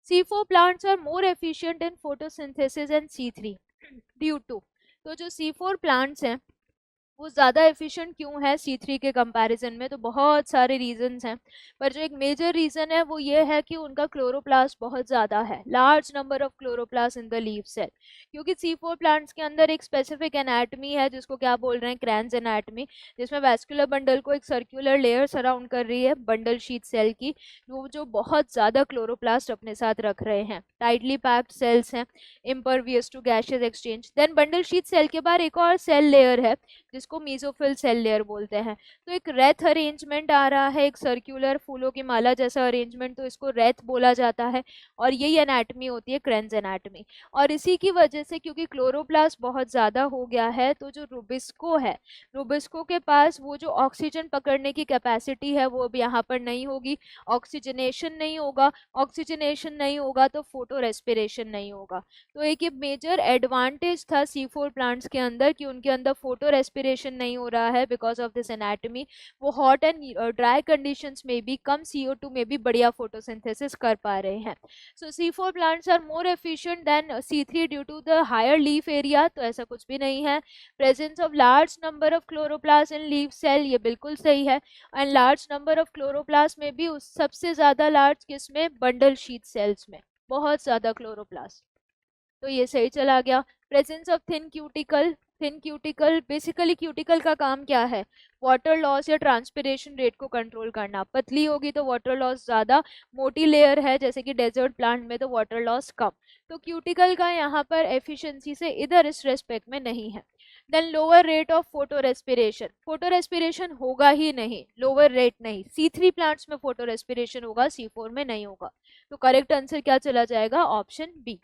C4 plants are more efficient in photosynthesis than C3 due to, तो जो C4 plants हैं वो ज़्यादा एफिशिएंट क्यों है C3 के कंपैरिजन में, तो बहुत सारे रीजंस हैं, पर जो एक मेजर रीज़न है वो ये है कि उनका क्लोरोप्लास्ट बहुत ज़्यादा है, large number of chloroplast in the leaf cell, क्योंकि C4 प्लांट्स के अंदर एक स्पेसिफिक एनाटमी है जिसको क्या बोल रहे हैं, क्रैन्स एनाटमी, जिसमें वैस्कुलर बंडल को एक सर्कुलर लेयर सराउंड कर रही है बंडल शीट सेल की, जो बहुत ज़्यादा क्लोरोप्लास्ट अपने साथ रख रहे हैं, टाइटली पैक्ड सेल्स हैं, impervious to gaseous exchange. Then bundle sheath cell के बाद एक और सेल लेयर है जिसको मीजोफिल सेल लेयर बोलते हैं, तो एक रेथ अरेंजमेंट आ रहा है, एक सर्कुलर फूलों की माला जैसा अरेंजमेंट, तो इसको रेथ बोला जाता है, और यही एनाटमी होती है क्रेन्स एनाटमी। और इसी की वजह से क्योंकि क्लोरोप्लास्ट बहुत ज़्यादा हो गया है, तो जो रुबिस्को है, रुबिस्को के पास वो जो ऑक्सीजन पकड़ने की कैपेसिटी है वो अब यहाँ पर नहीं होगी, ऑक्सीजनेशन नहीं होगा, ऑक्सीजनेशन नहीं होगा तो फोटो रेस्पिरेशन नहीं होगा। तो एक ये मेजर एडवांटेज था C4 प्लांट्स के अंदर कि उनके अंदर फोटो रेस्पिरेशन नहीं हो रहा है बिकॉज ऑफ दिस एनाटमी, वो हॉट एंड ड्राई कंडीशंस में भी कम CO2 में भी बढ़िया फोटोसिंथेसिस कर पा रहे हैं। So C4 plants are more efficient than C3 due to the higher leaf area, तो ऐसा कुछ भी नहीं है। Presence of large number of chloroplast in leaf cell, ये बिल्कुल सही है, and large number of chloroplast में भी उस सबसे ज़्यादा लार्ज किसमें, बंडल शीट सेल्स में बहुत ज़्यादा क्लोरोप्लास्ट, तो ये सही चला गया। Presence of thin cuticle, thin cuticle basically cuticle का काम क्या है, वाटर लॉस या ट्रांसपिरेशन रेट को कंट्रोल करना, पतली होगी तो वाटर लॉस ज़्यादा, मोटी लेयर है जैसे कि डेजर्ट प्लांट में तो वाटर लॉस कम, तो क्यूटिकल का यहाँ पर एफिशिएंसी से इधर इस रेस्पेक्ट में नहीं है। Then lower rate of photorespiration, photorespiration होगा ही नहीं, लोअर रेट नहीं, C3 प्लांट्स में फोटो रेस्पिरेशन होगा, C4 में नहीं होगा, तो करेक्ट आंसर क्या चला जाएगा, ऑप्शन बी।